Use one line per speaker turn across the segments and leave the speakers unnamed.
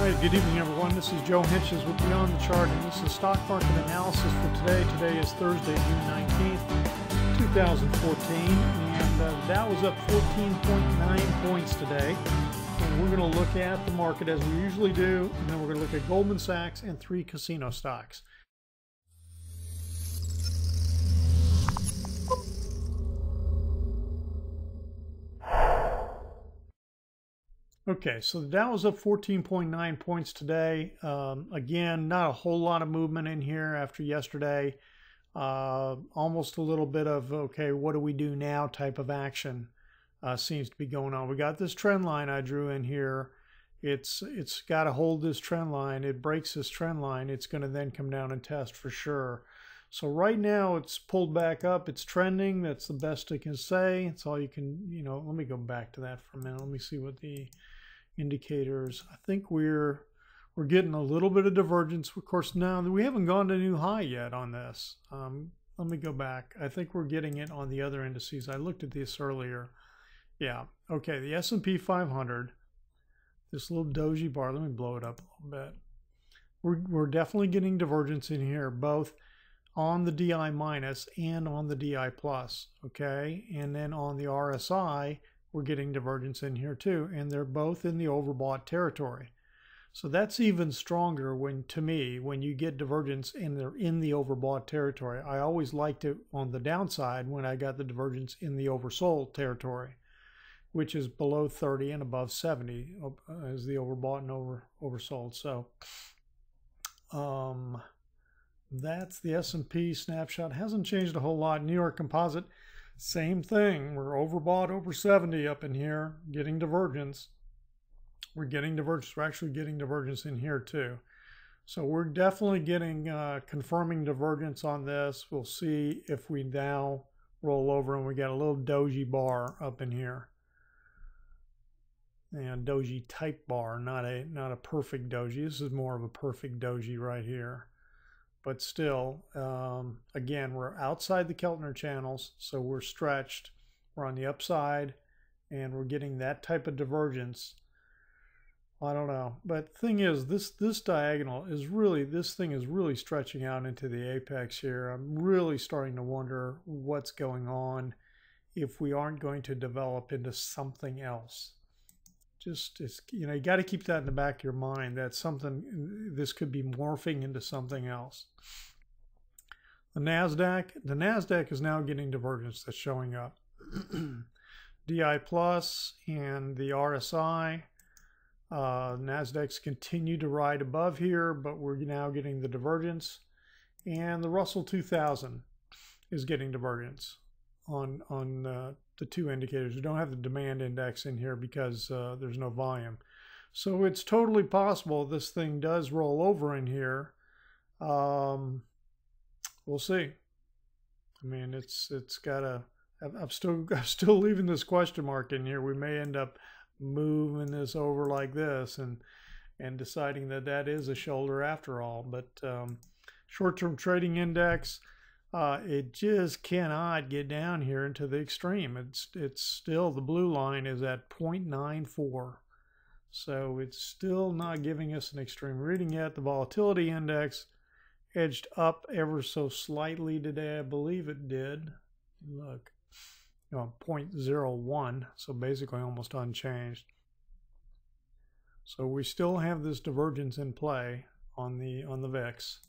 right, good evening everyone. This is Joe Henches with Beyond the Chart, and this is stock market analysis for today. Today is Thursday, June 19th, 2014, and Dow was up 14.9 points today. And we're going to look at the market as we usually do, and then we're going to look at Goldman Sachs and 3 casino stocks. Okay, so the Dow was up 14.9 points today. Again, not a whole lot of movement in here after yesterday. Almost a little bit of, okay, what do we do now type of action seems to be going on. We got this trend line I drew in here. It's got to hold this trend line. It breaks this trend line, it's going to then come down and test for sure. So right now it's pulled back up. It's trending. That's the best I can say. It's all you can, let me go back to that for a minute. Let me see what the indicators. I think we're getting a little bit of divergence. Of course, now we haven't gone to new high yet on this. Let me go back. I think we're getting it on the other indices. I looked at this earlier. Yeah. Okay. The S&P 500, this little doji bar. Let me blow it up a little bit. We're definitely getting divergence in here, both on the DI minus and on the DI plus. Okay. And then on the RSI, we're getting divergence in here too, and they're both in the overbought territory. So that's even stronger to me, when you get divergence and they're in the overbought territory. I always liked it on the downside when I got the divergence in the oversold territory, which is below 30 and above 70 as the overbought and oversold. So that's the S&P snapshot. Hasn't changed a whole lot. New York Composite, same thing. We're overbought over 70 up in here, getting divergence. We're getting divergence. We're actually getting divergence in here too. So we're definitely getting confirming divergence on this. We'll see if we now roll over and we got a little doji bar up in here. And doji type bar, not a perfect doji. This is more of a perfect doji right here. But still, again, we're outside the Keltner channels, so we're stretched. We're on the upside, and we're getting that type of divergence. I don't know. But the thing is, this diagonal is really, this thing is really stretching out into the apex here. I'm really starting to wonder what's going on if we aren't going to develop into something else. You got to keep that in the back of your mind, that this could be morphing into something else. The Nasdaq is now getting divergence that's showing up. DI plus and the RSI, Nasdaq's continue to ride above here, but we're now getting the divergence, and the Russell 2000 is getting divergence on the two indicators. We don't have the demand index in here because there's no volume. So it's totally possible this thing does roll over in here. We'll see. I mean, it's got a, I'm still leaving this question mark in here. We may end up moving this over like this and deciding that is a shoulder after all. But short-term trading index, it just cannot get down here into the extreme. It's still, the blue line is at 0.94. So it's still not giving us an extreme reading yet. The volatility index edged up ever so slightly today. I believe it did. Look, 0.01. So basically almost unchanged. So we still have this divergence in play on the VIX.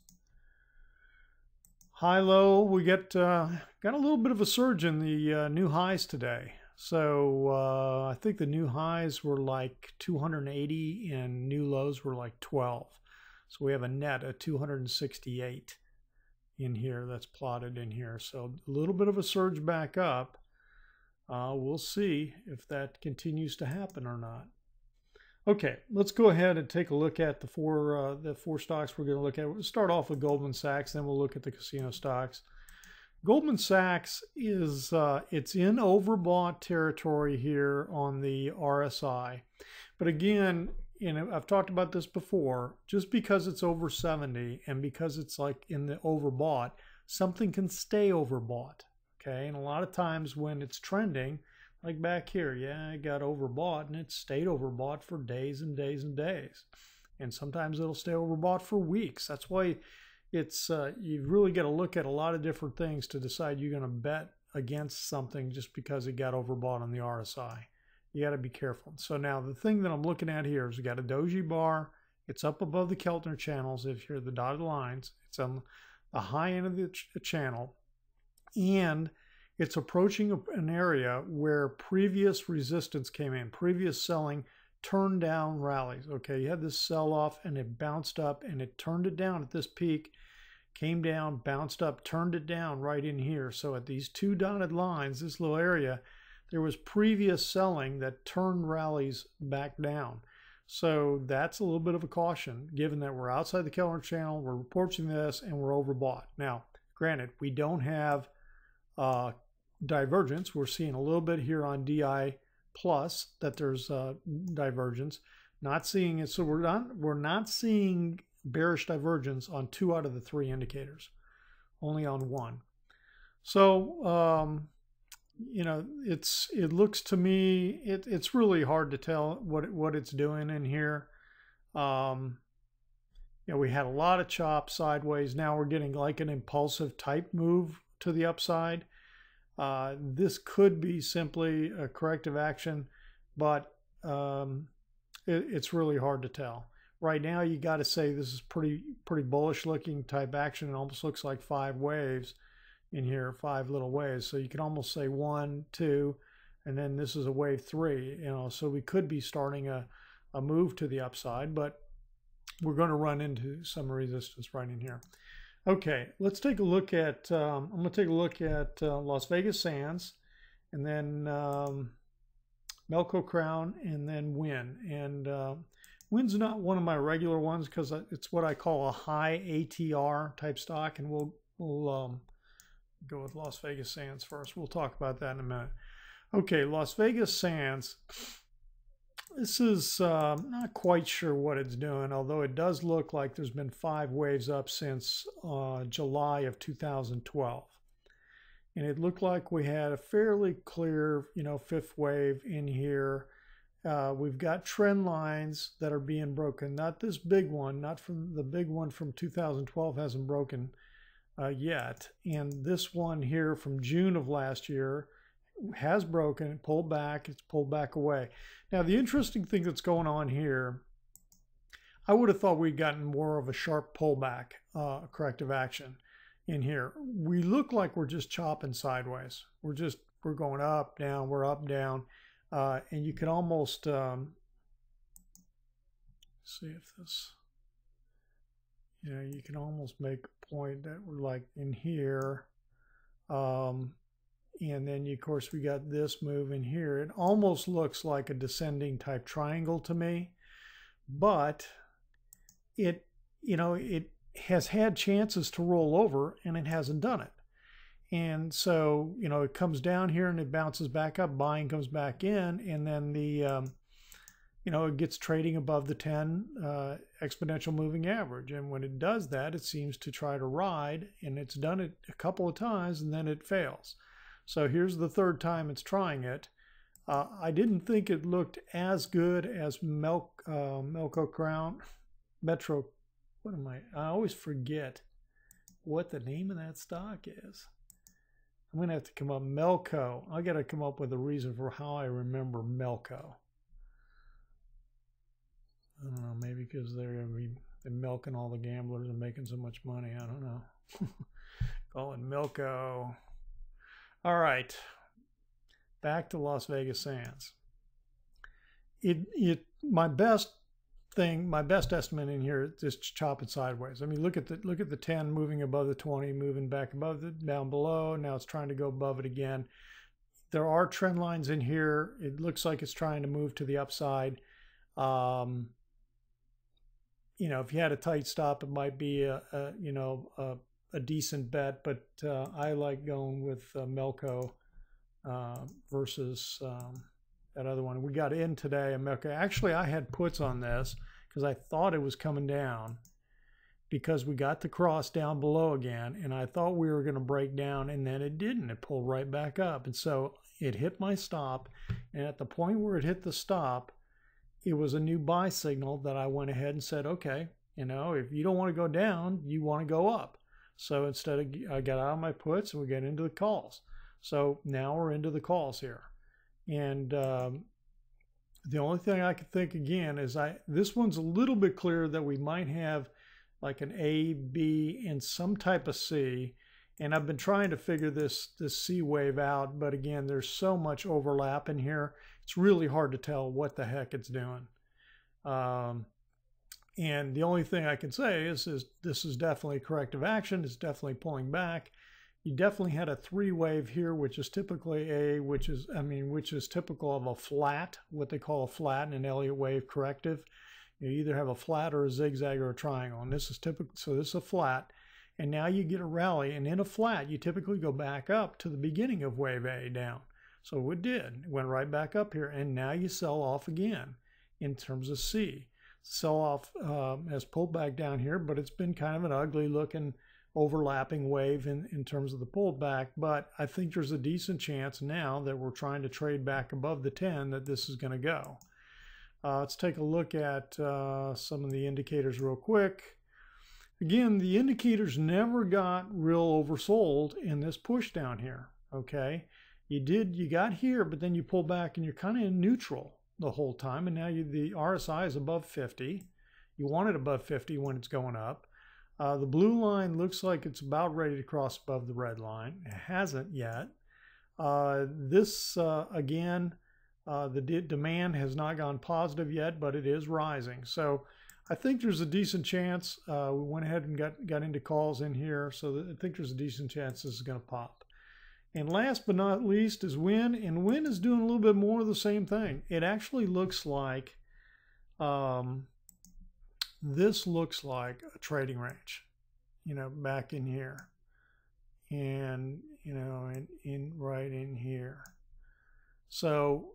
High-low, we got a little bit of a surge in the new highs today. So I think the new highs were like 280 and new lows were like 12. So we have a net of 268 in here that's plotted in here. So a little bit of a surge back up. We'll see if that continues to happen or not. Okay, let's go ahead and take a look at the four stocks we're going to look at. We'll start off with Goldman Sachs, then we'll look at the casino stocks. Goldman Sachs is it's in overbought territory here on the RSI, but again, I've talked about this before. Just because it's over 70 and because it's like in the overbought, something can stay overbought. Okay, and a lot of times when it's trending, like back here, yeah, it got overbought and it stayed overbought for days and days and days. and sometimes it'll stay overbought for weeks. That's why it's you've really got to look at a lot of different things to decide you're going to bet against something just because it got overbought on the RSI. You got to be careful. So now the thing that I'm looking at here is we got a doji bar. It's up above the Keltner channels. If you're the dotted lines, it's on the high end of the channel, and it's approaching an area where previous resistance came in, previous selling turned down rallies. Okay, you had this sell off and it bounced up and it turned it down at this peak, came down, bounced up, turned it down right in here. So at these two dotted lines, this little area, there was previous selling that turned rallies back down. So that's a little bit of a caution, given that we're outside the Keltner channel, we're approaching this, and we're overbought. Now, granted, we don't have divergence. We're seeing a little bit here on DI plus that there's divergence. Not seeing it, so we're not seeing bearish divergence on 2 out of the 3 indicators, only on 1. So you know, it looks to me it's really hard to tell what it's doing in here. You know, we had a lot of chop sideways. Now we're getting like an impulsive type move to the upside. This could be simply a corrective action, but it's really hard to tell. Right now, you got to say this is pretty bullish looking type action. It almost looks like 5 waves in here, 5 little waves. So you can almost say 1, 2, and then this is a wave 3. You know, so we could be starting a move to the upside, but we're going to run into some resistance right in here. Okay, let's take a look at, I'm going to take a look at Las Vegas Sands, and then Melco Crown, and then WYNN. And WYNN's not one of my regular ones because it's what I call a high ATR type stock, and we'll go with Las Vegas Sands first. We'll talk about that in a minute. Okay, Las Vegas Sands. This is not quite sure what it's doing, although it does look like there's been 5 waves up since July of 2012. And it looked like we had a fairly clear, you know, 5th wave in here. We've got trend lines that are being broken. Not this big one, not from the big one from 2012 hasn't broken yet. And this one here from June of last year has broken, pulled back, it's pulled back away. Now, the interesting thing that's going on here, I would have thought we'd gotten more of a sharp pullback, corrective action in here. We look like we're just chopping sideways. We're going up, down, we're up, down. And you can almost see if this, you know, you can almost make a point that we're like in here. And then, of course, we got this move in here. It almost looks like a descending type triangle to me, but it, you know, it has had chances to roll over and it hasn't done it. And so, you know, it comes down here and it bounces back up, buying comes back in, and then the, you know, it gets trading above the 10 exponential moving average. And when it does that, it seems to try to ride, and it's done it a couple of times and then it fails. So here's the 3rd time it's trying it. I didn't think it looked as good as Melco Crown, Metro. What am I always forget what the name of that stock is. I'm going to have to come up Melco. I got to come up with a reason for how I remember Melco. I don't know, maybe because they're milking all the gamblers and making so much money. I don't know. Call it Melco. All right, back to Las Vegas Sands. My best estimate in here is just chopping sideways. I mean, look at the 10 moving above the 20, moving back above the down below. Now it's trying to go above it again. There are trend lines in here. It looks like it's trying to move to the upside. You know, if you had a tight stop, it might be a decent bet, but I like going with Melco versus that other one. We got in today, Melco. Actually, I had puts on this because I thought it was coming down because we got the cross down below again, and I thought we were going to break down, and then it didn't. It pulled right back up, and so it hit my stop, and at the point where it hit the stop, it was a new buy signal that I went ahead and said, okay, you know, if you don't want to go down, you want to go up. So instead of, I got out of my puts and we get into the calls. So now we're into the calls here. And the only thing I could think again is this one's a little bit clearer that we might have like an A, B, and some type of C. And I've been trying to figure this C wave out, but again, there's so much overlap in here. It's really hard to tell what the heck it's doing. And the only thing I can say is this is definitely corrective action. It's definitely pulling back. You definitely had a 3 wave here, which is typically which is typical of a flat, what they call a flat in an Elliott wave corrective. You either have a flat or a zigzag or a triangle, and this is typical. So this is a flat, and now you get a rally, and in a flat, you typically go back up to the beginning of wave A down. So it did. It went right back up here, and now you sell off again in terms of C. Sell off has pulled back down here, but it's been kind of an ugly looking overlapping wave in terms of the pullback. But I think there's a decent chance now that we're trying to trade back above the 10 that this is going to go. Let's take a look at some of the indicators real quick. Again, the indicators never got real oversold in this push down here. Okay, you got here, but then you pull back and you're kind of in neutral the whole time, and now the RSI is above 50. You want it above 50 when it's going up. The blue line looks like it's about ready to cross above the red line. It hasn't yet. Again, the demand has not gone positive yet, but it is rising. So I think there's a decent chance. We went ahead and got into calls in here, so I think there's a decent chance this is going to pop. And last but not least is WYNN, and WYNN is doing a little bit more of the same thing. It actually looks like this looks like a trading range, you know, back in here, and you know, right in here. So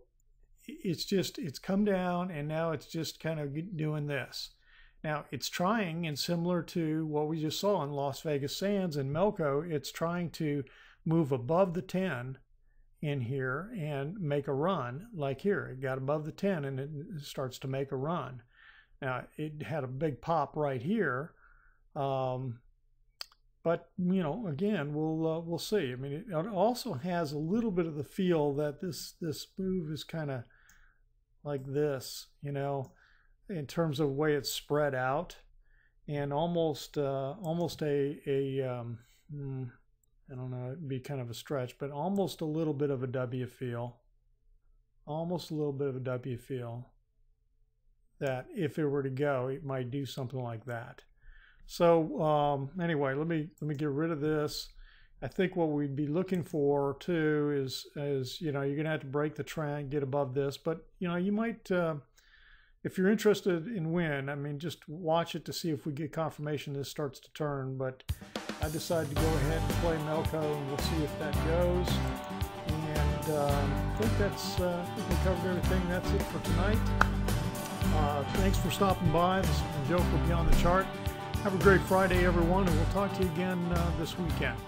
it's come down, and now it's just kind of doing this. Now it's trying, and similar to what we just saw in Las Vegas Sands and Melco, it's trying to move above the 10 in here and make a run. Like here, it got above the 10 and it starts to make a run. Now it had a big pop right here, but you know, again, we'll see. I mean, it also has a little bit of the feel that this move is kind of like this, you know, in terms of the way it's spread out, and almost I don't know, it'd be kind of a stretch, but almost a little bit of a W feel. Almost a little bit of a W feel that if it were to go, it might do something like that. So anyway, let me get rid of this. I think what we'd be looking for too is you know, you're gonna have to break the trend, get above this, but you know, you might if you're interested in WYNN, I mean, just watch it to see if we get confirmation this starts to turn. But I decided to go ahead and play Melco, and we'll see if that goes. And I think we covered everything. That's it for tonight. Thanks for stopping by. This is Joe for Beyond the Chart. Have a great Friday, everyone, and we'll talk to you again this weekend.